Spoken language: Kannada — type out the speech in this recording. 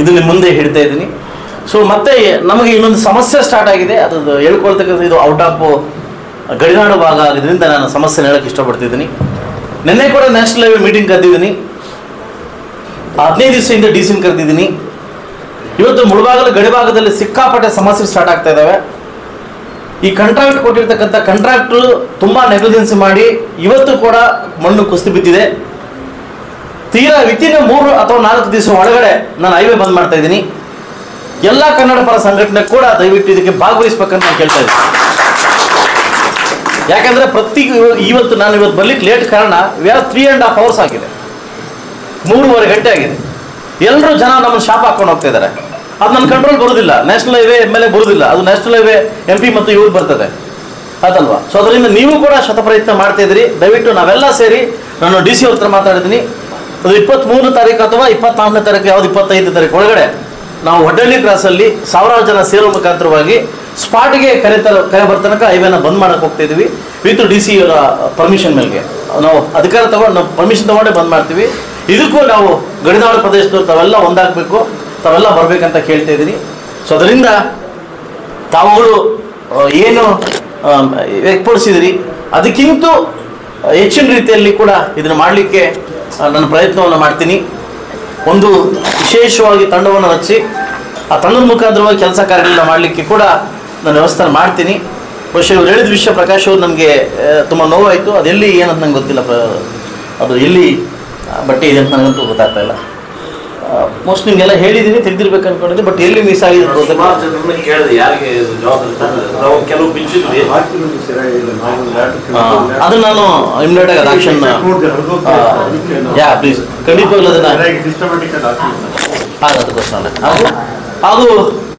ಇದು ನಿಮ್ಮ ಮುಂದೆ ಹೇಳ್ತಾ ಇದ್ದೀನಿ. ಸೊ ಮತ್ತೆ ನಮಗೆ ಇನ್ನೊಂದು ಸಮಸ್ಯೆ ಸ್ಟಾರ್ಟ್ ಆಗಿದೆ, ಅದು ಹೇಳ್ಕೊಳ್ತಕ್ಕಂಥ ಇದು ಔಟ್ ಆಫ್ ಗಡಿನಾಡು ಭಾಗ ಆಗೋದ್ರಿಂದ ನಾನು ಸಮಸ್ಯೆ ಹೇಳೋಕ್ಕೆ ಇಷ್ಟಪಡ್ತಿದ್ದೀನಿ. ನಿನ್ನೆ ಕೂಡ ನ್ಯಾಷನಲ್ ಹೈವೇ ಮೀಟಿಂಗ್ ಕರೆದಿದ್ದೀನಿ, 15 ದಿವಸದಿಂದ ಡಿ ಸಿನ ಕರೆದಿದ್ದೀನಿ. ಇವತ್ತು ಮುಳಬಾಗಿಲು ಗಡಿಭಾಗದಲ್ಲಿ ಸಿಕ್ಕಾಪಟ್ಟೆ ಸಮಸ್ಯೆ ಸ್ಟಾರ್ಟ್ ಆಗ್ತಾ ಇದ್ದಾವೆ. ಈ ಕಾಂಟ್ರಾಕ್ಟ್ ಕೊಟ್ಟಿರ್ತಕ್ಕಂಥ ಕಾಂಟ್ರಾಕ್ಟ್ರು ತುಂಬ ನೆಗ್ಲಿಜೆನ್ಸಿ ಮಾಡಿ ಇವತ್ತು ಕೂಡ ಮಣ್ಣು ಕುಸಿದು ಬಿದ್ದಿದೆ. ತೀರಾ ವಿತಿನ್ 3 ಅಥವಾ 4 ದಿವಸ ಒಳಗಡೆ ನಾನು ಹೈವೇ ಬಂದ್ ಮಾಡ್ತಾ ಇದ್ದೀನಿ. ಎಲ್ಲ ಕನ್ನಡ ಪರ ಸಂಘಟನೆ ಕೂಡ ದಯವಿಟ್ಟು ಇದಕ್ಕೆ ಭಾಗವಹಿಸ್ಬೇಕಂತ ನಾನು ಕೇಳ್ತಾ ಇದ್ದೀನಿ. ಯಾಕಂದ್ರೆ ಇವತ್ತು ಬರ್ಲಿಕ್ಕೆ ಲೇಟ್ ಕಾರಣ 3.5 hours ಆಗಿದೆ, 3.5 ಗಂಟೆ ಆಗಿದೆ. ಎಲ್ಲರೂ ಜನ ನಮ್ಮನ್ನು ಶಾಪ್ ಹಾಕೊಂಡು ಹೋಗ್ತಾ ಇದ್ದಾರೆ. ಅದು ನನ್ನ ಕಂಟ್ರೋಲ್ ಬರೋದಿಲ್ಲ, ನ್ಯಾಷನಲ್ ಹೈವೇ ಮೇಲೆ ಬರೋದಿಲ್ಲ, ಅದು ನ್ಯಾಷನಲ್ ಹೈವೇ MP ಮತ್ತು ಇವ್ರು ಬರ್ತದೆ ಅದಲ್ವಾ. ಸೊ ಅದರಿಂದ ನೀವು ಕೂಡ ಶತಪ್ರಯತ್ನ ಮಾಡ್ತಾ ಇದ್ದೀರಿ. ದಯವಿಟ್ಟು ನಾವೆಲ್ಲ ಸೇರಿ ನಾನು DC ಅವ್ರ ಹತ್ರ ಮಾತಾಡಿದ್ದೀನಿ. ಅದು 23 ತಾರೀಕು ಅಥವಾ 24ನೇ ತಾರೀಕು, ಯಾವ್ದು 25ನೇ ತಾರೀಕು ಒಳಗಡೆ ನಾವು ವಡ್ಡಳ್ಳಿ ಕ್ರಾಸಲ್ಲಿ 1000 ಜನ ಸೇರೋ ಮುಖಾಂತರವಾಗಿ ಸ್ಪಾಟ್ಗೆ ಕರೆ ಬರ್ತನಕ ಹೈವೇನ ಬಂದ್ ಮಾಡಕ್ಕೆ ಹೋಗ್ತಾ ಇದೀವಿ. ವಿತ್ DC ಅವರ ಪರ್ಮಿಷನ್ ಮೇಲೆಗೆ ನಾವು ಅಧಿಕಾರ ತಗೊಂಡು ನಾವು ಪರ್ಮಿಷನ್ ತಗೊಂಡೇ ಬಂದ್ ಮಾಡ್ತೀವಿ. ಇದಕ್ಕೂ ನಾವು ಗಡಿನಾಡು ಪ್ರದೇಶದವ್ರು ತಾವೆಲ್ಲ ಒಂದಾಗಬೇಕು, ತಾವೆಲ್ಲ ಬರ್ಬೇಕಂತ ಕೇಳ್ತಾ ಇದ್ದೀನಿ. ಸೊ ಅದರಿಂದ ತಾವುಗಳು ಏನು ವ್ಯಕ್ತಪಡಿಸಿದಿರಿ ಅದಕ್ಕಿಂತ ಹೆಚ್ಚಿನ ರೀತಿಯಲ್ಲಿ ಕೂಡ ಇದನ್ನು ಮಾಡಲಿಕ್ಕೆ ನನ್ನ ಪ್ರಯತ್ನವನ್ನು ಮಾಡ್ತೀನಿ. ಒಂದು ವಿಶೇಷವಾಗಿ ತಂಡವನ್ನು ರಚಿಸಿ ಆ ತಂಡದ ಮುಖಾಂತರವಾಗಿ ಕೆಲಸ ಕಾರ್ಯಗಳನ್ನ ಮಾಡಲಿಕ್ಕೆ ಕೂಡ ನಾನು ವ್ಯವಸ್ಥೆ ಮಾಡ್ತೀನಿ. ಬಹುಶಃ ಇವ್ರು ಹೇಳಿದ ವಿಷಯ ಪ್ರಕಾಶ್ ಅವರು ನನಗೆ ತುಂಬ ನೋವಾಯಿತು. ಅದೆಲ್ಲಿ ಏನಂತ ನಂಗೆ ಗೊತ್ತಿಲ್ಲ, ಅದು ಎಲ್ಲಿ ಬಟ್ಟೆ ಇದೆ ಅಂತ ನನಗಂತೂ ಗೊತ್ತಾಗ್ತಾ ಇಲ್ಲ. ಮೋಸ್ಟ್ ನಿಮಗೆಲ್ಲ ಹೇಳಿದ್ದೀನಿ, ತೆಗೆದಿರ್ಬೇಕು ಅನ್ಕೊಂಡಿದ್ದೆ, ಬಟ್ ಎಲ್ಲಿ ಮಿಸ್ ಆಗಿದೆ ಅದು ನಾನು ಇಮಿಡಿಯೇಟ್ ಆಗಿ ಆಕ್ಷನ್ ಪ್ಲೀಸ್ ಖಂಡಿತವಾಗ್ಲೂ ಅದನ್ನ ಅದಕ್ಕೋಸ್ಕರ ಹಾಗೂ